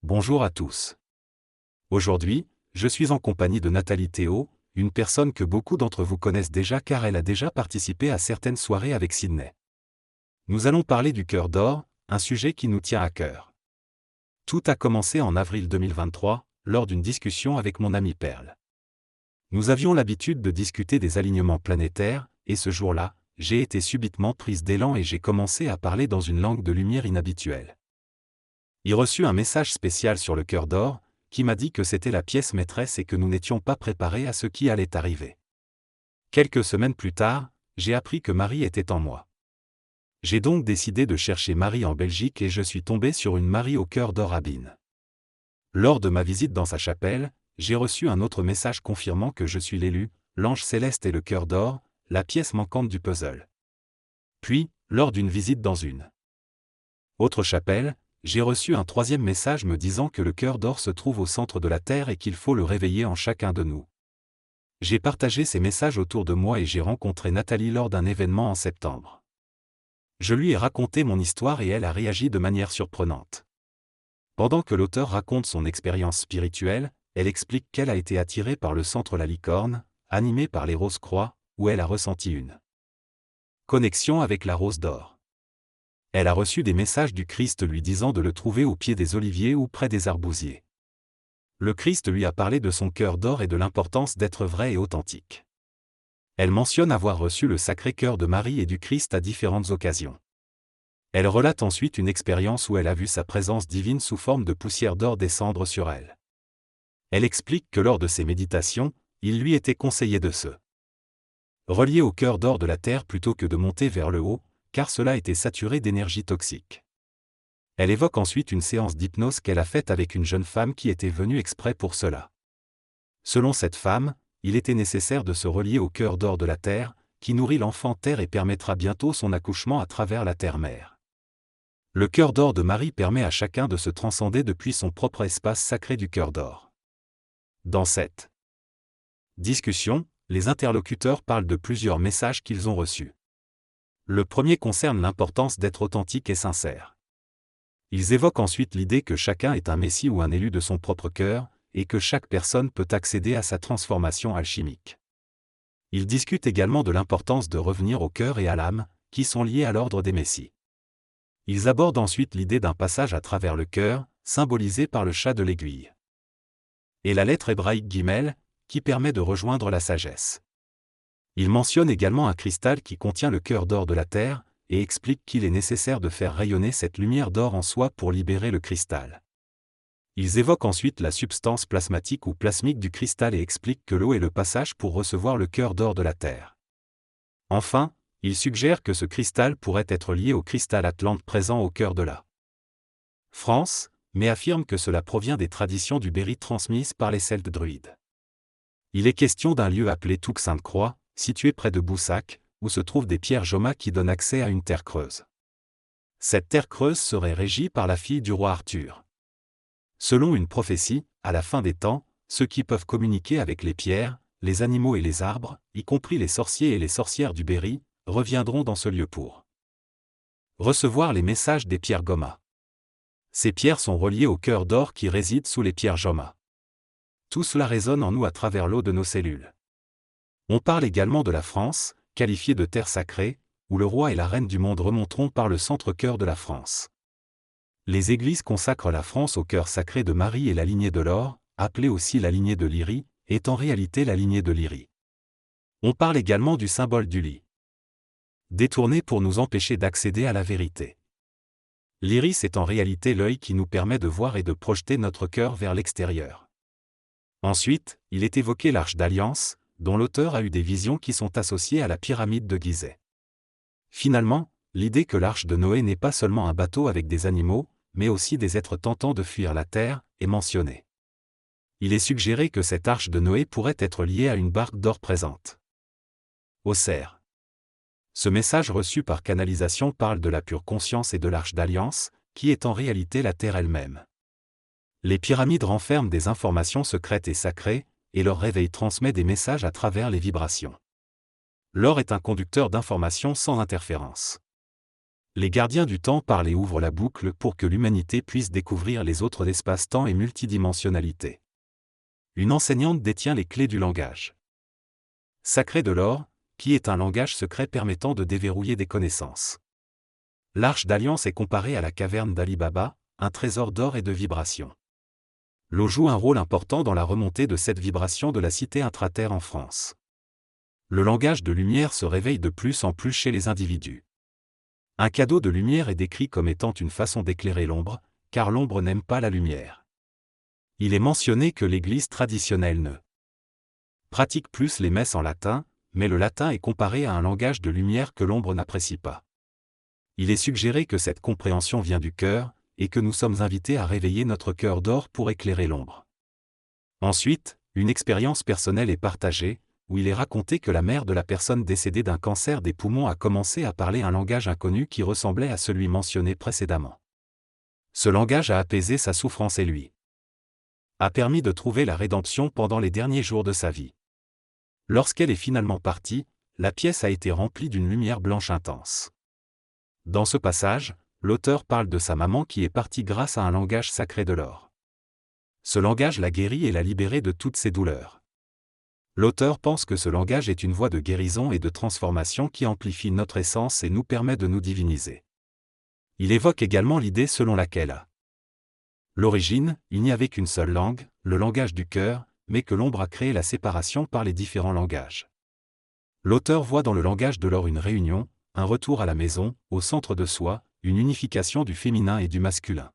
Bonjour à tous. Aujourd'hui, je suis en compagnie de Nathalie Théo, une personne que beaucoup d'entre vous connaissent déjà car elle a déjà participé à certaines soirées avec Sydney. Nous allons parler du cœur d'or, un sujet qui nous tient à cœur. Tout a commencé en avril 2023, lors d'une discussion avec mon ami Perle. Nous avions l'habitude de discuter des alignements planétaires, et ce jour-là, j'ai été subitement prise d'élan et j'ai commencé à parler dans une langue de lumière inhabituelle. Il reçut un message spécial sur le cœur d'or, qui m'a dit que c'était la pièce maîtresse et que nous n'étions pas préparés à ce qui allait arriver. Quelques semaines plus tard, j'ai appris que Marie était en moi. J'ai donc décidé de chercher Marie en Belgique et je suis tombé sur une Marie au cœur d'or à Bine. Lors de ma visite dans sa chapelle, j'ai reçu un autre message confirmant que je suis l'élu, l'ange céleste et le cœur d'or, la pièce manquante du puzzle. Puis, lors d'une visite dans une autre chapelle, j'ai reçu un troisième message me disant que le cœur d'or se trouve au centre de la Terre et qu'il faut le réveiller en chacun de nous. J'ai partagé ces messages autour de moi et j'ai rencontré Nathalie lors d'un événement en septembre. Je lui ai raconté mon histoire et elle a réagi de manière surprenante. Pendant que l'auteur raconte son expérience spirituelle, elle explique qu'elle a été attirée par le centre La Licorne, animée par les roses-croix, où elle a ressenti une connexion avec la rose d'or. Elle a reçu des messages du Christ lui disant de le trouver au pied des oliviers ou près des arbousiers. Le Christ lui a parlé de son cœur d'or et de l'importance d'être vrai et authentique. Elle mentionne avoir reçu le Sacré-Cœur de Marie et du Christ à différentes occasions. Elle relate ensuite une expérience où elle a vu sa présence divine sous forme de poussière d'or descendre sur elle. Elle explique que lors de ses méditations, il lui était conseillé de se relier au cœur d'or de la Terre plutôt que de monter vers le haut, car cela était saturé d'énergie toxique. Elle évoque ensuite une séance d'hypnose qu'elle a faite avec une jeune femme qui était venue exprès pour cela. Selon cette femme, il était nécessaire de se relier au cœur d'or de la Terre, qui nourrit l'enfant Terre et permettra bientôt son accouchement à travers la Terre-Mère. Le cœur d'or de Marie permet à chacun de se transcender depuis son propre espace sacré du cœur d'or. Dans cette discussion, les interlocuteurs parlent de plusieurs messages qu'ils ont reçus. Le premier concerne l'importance d'être authentique et sincère. Ils évoquent ensuite l'idée que chacun est un messie ou un élu de son propre cœur, et que chaque personne peut accéder à sa transformation alchimique. Ils discutent également de l'importance de revenir au cœur et à l'âme, qui sont liés à l'ordre des messies. Ils abordent ensuite l'idée d'un passage à travers le cœur, symbolisé par le chat de l'aiguille. Et la lettre hébraïque Guimel, qui permet de rejoindre la sagesse. Ils mentionnent également un cristal qui contient le cœur d'or de la Terre, et expliquent qu'il est nécessaire de faire rayonner cette lumière d'or en soi pour libérer le cristal. Ils évoquent ensuite la substance plasmatique ou plasmique du cristal et expliquent que l'eau est le passage pour recevoir le cœur d'or de la Terre. Enfin, ils suggèrent que ce cristal pourrait être lié au cristal Atlante présent au cœur de la France, mais affirment que cela provient des traditions du Berry transmises par les Celtes druides. Il est question d'un lieu appelé Touques-Sainte-Croix, situé près de Boussac, où se trouvent des pierres Joma qui donnent accès à une terre creuse. Cette terre creuse serait régie par la fille du roi Arthur. Selon une prophétie, à la fin des temps, ceux qui peuvent communiquer avec les pierres, les animaux et les arbres, y compris les sorciers et les sorcières du Berry, reviendront dans ce lieu pour recevoir les messages des pierres Goma. Ces pierres sont reliées au cœur d'or qui réside sous les pierres Joma. Tout cela résonne en nous à travers l'eau de nos cellules. On parle également de la France, qualifiée de terre sacrée, où le roi et la reine du monde remonteront par le centre-cœur de la France. Les églises consacrent la France au cœur sacré de Marie et la lignée de l'or, appelée aussi la lignée de l'Iris, est en réalité la lignée de l'Iris. On parle également du symbole du lit, détourné pour nous empêcher d'accéder à la vérité. L'iris est en réalité l'œil qui nous permet de voir et de projeter notre cœur vers l'extérieur. Ensuite, il est évoqué l'Arche d'Alliance, dont l'auteur a eu des visions qui sont associées à la pyramide de Gizeh. Finalement, l'idée que l'Arche de Noé n'est pas seulement un bateau avec des animaux, mais aussi des êtres tentant de fuir la terre, est mentionnée. Il est suggéré que cette Arche de Noé pourrait être liée à une barque d'or présente au cerf. Ce message reçu par canalisation parle de la pure conscience et de l'Arche d'Alliance, qui est en réalité la terre elle-même. Les pyramides renferment des informations secrètes et sacrées, et leur réveil transmet des messages à travers les vibrations. L'or est un conducteur d'informations sans interférence. Les gardiens du temps parlent et ouvrent la boucle pour que l'humanité puisse découvrir les autres espaces-temps et multidimensionnalité. Une enseignante détient les clés du langage sacré de l'or, qui est un langage secret permettant de déverrouiller des connaissances. L'Arche d'Alliance est comparée à la caverne d'Ali Baba, un trésor d'or et de vibrations. L'eau joue un rôle important dans la remontée de cette vibration de la cité intraterre en France. Le langage de lumière se réveille de plus en plus chez les individus. Un cadeau de lumière est décrit comme étant une façon d'éclairer l'ombre, car l'ombre n'aime pas la lumière. Il est mentionné que l'Église traditionnelle ne pratique plus les messes en latin, mais le latin est comparé à un langage de lumière que l'ombre n'apprécie pas. Il est suggéré que cette compréhension vient du cœur, et que nous sommes invités à réveiller notre cœur d'or pour éclairer l'ombre. Ensuite, une expérience personnelle est partagée, où il est raconté que la mère de la personne décédée d'un cancer des poumons a commencé à parler un langage inconnu qui ressemblait à celui mentionné précédemment. Ce langage a apaisé sa souffrance et lui a permis de trouver la rédemption pendant les derniers jours de sa vie. Lorsqu'elle est finalement partie, la pièce a été remplie d'une lumière blanche intense. Dans ce passage, l'auteur parle de sa maman qui est partie grâce à un langage sacré de l'or. Ce langage l'a guérie et l'a libérée de toutes ses douleurs. L'auteur pense que ce langage est une voie de guérison et de transformation qui amplifie notre essence et nous permet de nous diviniser. Il évoque également l'idée selon laquelle à l'origine, il n'y avait qu'une seule langue, le langage du cœur, mais que l'ombre a créé la séparation par les différents langages. L'auteur voit dans le langage de l'or une réunion, un retour à la maison, au centre de soi, une unification du féminin et du masculin.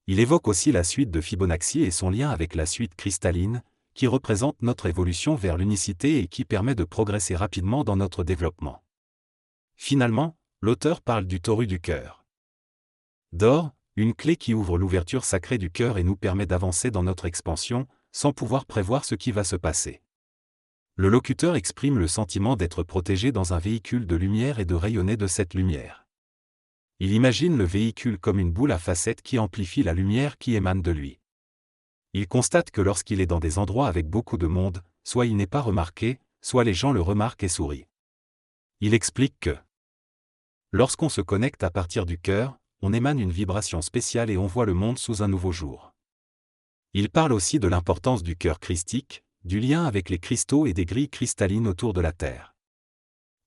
Il évoque aussi la suite de Fibonacci et son lien avec la suite cristalline, qui représente notre évolution vers l'unicité et qui permet de progresser rapidement dans notre développement. Finalement, l'auteur parle du torus du cœur d'or, une clé qui ouvre l'ouverture sacrée du cœur et nous permet d'avancer dans notre expansion, sans pouvoir prévoir ce qui va se passer. Le locuteur exprime le sentiment d'être protégé dans un véhicule de lumière et de rayonner de cette lumière. Il imagine le véhicule comme une boule à facettes qui amplifie la lumière qui émane de lui. Il constate que lorsqu'il est dans des endroits avec beaucoup de monde, soit il n'est pas remarqué, soit les gens le remarquent et sourient. Il explique que lorsqu'on se connecte à partir du cœur, on émane une vibration spéciale et on voit le monde sous un nouveau jour. Il parle aussi de l'importance du cœur christique, du lien avec les cristaux et des grilles cristallines autour de la Terre.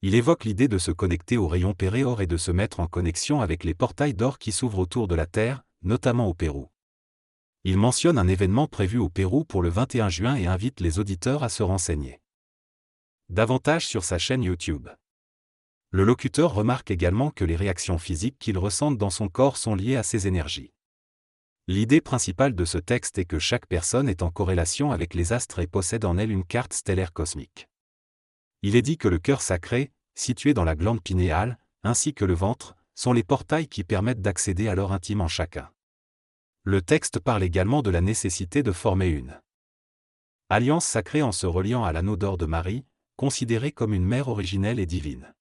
Il évoque l'idée de se connecter aux rayons péréor et de se mettre en connexion avec les portails d'or qui s'ouvrent autour de la Terre, notamment au Pérou. Il mentionne un événement prévu au Pérou pour le 21 juin et invite les auditeurs à se renseigner davantage sur sa chaîne YouTube. Le locuteur remarque également que les réactions physiques qu'il ressent dans son corps sont liées à ces énergies. L'idée principale de ce texte est que chaque personne est en corrélation avec les astres et possède en elle une carte stellaire cosmique. Il est dit que le cœur sacré, situé dans la glande pinéale, ainsi que le ventre, sont les portails qui permettent d'accéder à l'or intime en chacun. Le texte parle également de la nécessité de former une alliance sacrée en se reliant à l'anneau d'or de Marie, considérée comme une mère originelle et divine.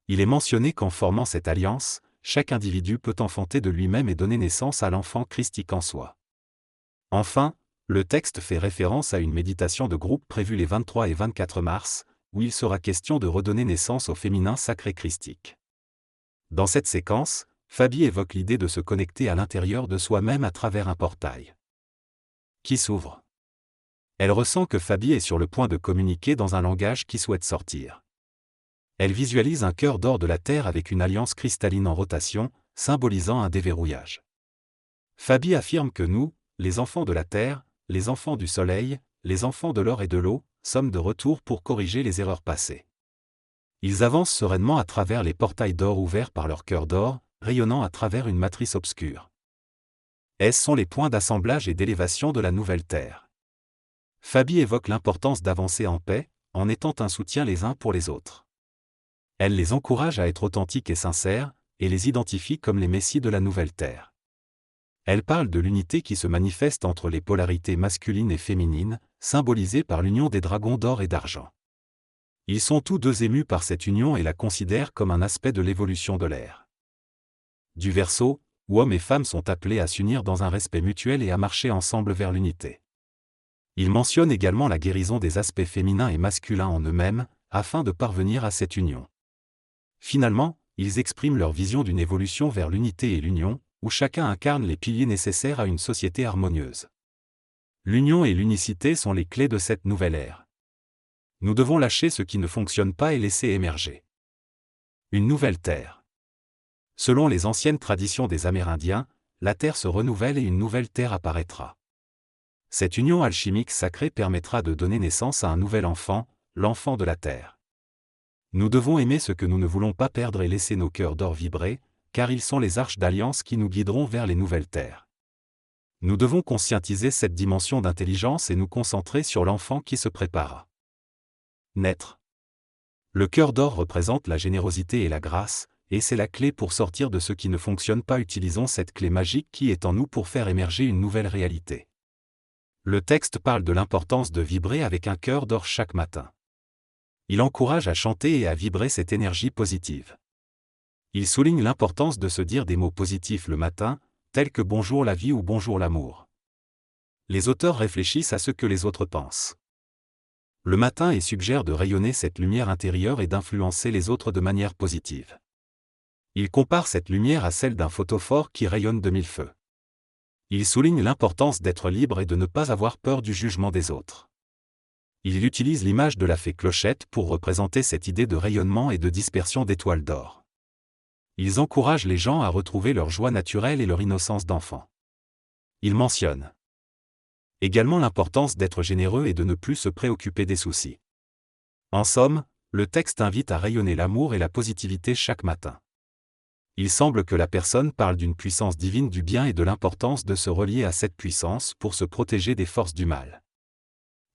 Il est mentionné qu'en formant cette alliance, chaque individu peut enfanter de lui-même et donner naissance à l'enfant christique en soi. Enfin, le texte fait référence à une méditation de groupe prévue les 23 et 24 mars, où il sera question de redonner naissance au féminin sacré christique. Dans cette séquence, Fabi évoque l'idée de se connecter à l'intérieur de soi-même à travers un portail qui s'ouvre. Elle ressent que Fabi est sur le point de communiquer dans un langage qui souhaite sortir. Elle visualise un cœur d'or de la Terre avec une alliance cristalline en rotation, symbolisant un déverrouillage. Fabi affirme que nous, les enfants de la Terre, les enfants du Soleil, les enfants de l'or et de l'eau, sommes de retour pour corriger les erreurs passées. Ils avancent sereinement à travers les portails d'or ouverts par leur cœur d'or, rayonnant à travers une matrice obscure. Ce sont les points d'assemblage et d'élévation de la nouvelle Terre. Fabi évoque l'importance d'avancer en paix, en étant un soutien les uns pour les autres. Elle les encourage à être authentiques et sincères, et les identifie comme les messies de la nouvelle Terre. Elle parle de l'unité qui se manifeste entre les polarités masculines et féminines, symbolisées par l'union des dragons d'or et d'argent. Ils sont tous deux émus par cette union et la considèrent comme un aspect de l'évolution de l'ère du Verseau, où hommes et femmes sont appelés à s'unir dans un respect mutuel et à marcher ensemble vers l'unité. Il mentionne également la guérison des aspects féminins et masculins en eux-mêmes, afin de parvenir à cette union. Finalement, ils expriment leur vision d'une évolution vers l'unité et l'union, où chacun incarne les piliers nécessaires à une société harmonieuse. L'union et l'unicité sont les clés de cette nouvelle ère. Nous devons lâcher ce qui ne fonctionne pas et laisser émerger une nouvelle terre. Selon les anciennes traditions des Amérindiens, la terre se renouvelle et une nouvelle terre apparaîtra. Cette union alchimique sacrée permettra de donner naissance à un nouvel enfant, l'enfant de la terre. Nous devons aimer ce que nous ne voulons pas perdre et laisser nos cœurs d'or vibrer, car ils sont les arches d'alliance qui nous guideront vers les nouvelles terres. Nous devons conscientiser cette dimension d'intelligence et nous concentrer sur l'enfant qui se prépare à naître. Le cœur d'or représente la générosité et la grâce, et c'est la clé pour sortir de ce qui ne fonctionne pas. Utilisons cette clé magique qui est en nous pour faire émerger une nouvelle réalité. Le texte parle de l'importance de vibrer avec un cœur d'or chaque matin. Il encourage à chanter et à vibrer cette énergie positive. Il souligne l'importance de se dire des mots positifs le matin, tels que bonjour la vie ou bonjour l'amour. Les auteurs réfléchissent à ce que les autres pensent le matin et suggèrent de rayonner cette lumière intérieure et d'influencer les autres de manière positive. Ils comparent cette lumière à celle d'un photophore qui rayonne de mille feux. Il souligne l'importance d'être libre et de ne pas avoir peur du jugement des autres. Il utilise l'image de la fée Clochette pour représenter cette idée de rayonnement et de dispersion d'étoiles d'or. Ils encouragent les gens à retrouver leur joie naturelle et leur innocence d'enfant. Ils mentionnent également l'importance d'être généreux et de ne plus se préoccuper des soucis. En somme, le texte invite à rayonner l'amour et la positivité chaque matin. Il semble que la personne parle d'une puissance divine du bien et de l'importance de se relier à cette puissance pour se protéger des forces du mal.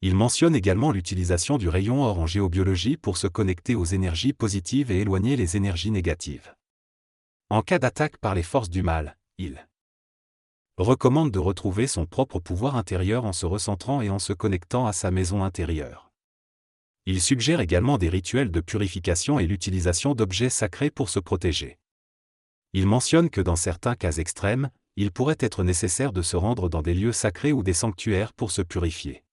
Il mentionne également l'utilisation du rayon or en géobiologie pour se connecter aux énergies positives et éloigner les énergies négatives. En cas d'attaque par les forces du mal, il recommande de retrouver son propre pouvoir intérieur en se recentrant et en se connectant à sa maison intérieure. Il suggère également des rituels de purification et l'utilisation d'objets sacrés pour se protéger. Il mentionne que dans certains cas extrêmes, il pourrait être nécessaire de se rendre dans des lieux sacrés ou des sanctuaires pour se purifier.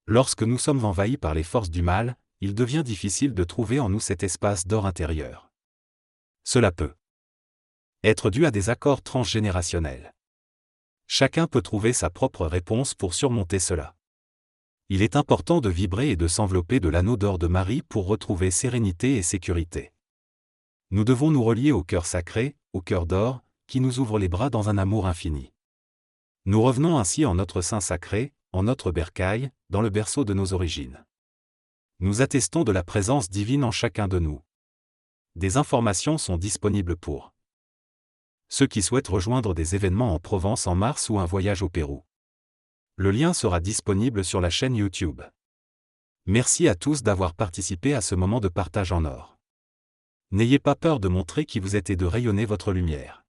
Lorsque nous sommes envahis par les forces du mal, il devient difficile de trouver en nous cet espace d'or intérieur. Cela peut être dû à des accords transgénérationnels. Chacun peut trouver sa propre réponse pour surmonter cela. Il est important de vibrer et de s'envelopper de l'anneau d'or de Marie pour retrouver sérénité et sécurité. Nous devons nous relier au cœur sacré, au cœur d'or, qui nous ouvre les bras dans un amour infini. Nous revenons ainsi en notre sein sacré, en notre bercail, dans le berceau de nos origines. Nous attestons de la présence divine en chacun de nous. Des informations sont disponibles pour ceux qui souhaitent rejoindre des événements en Provence en mars ou un voyage au Pérou. Le lien sera disponible sur la chaîne YouTube. Merci à tous d'avoir participé à ce moment de partage en or. N'ayez pas peur de montrer qui vous êtes et de rayonner votre lumière.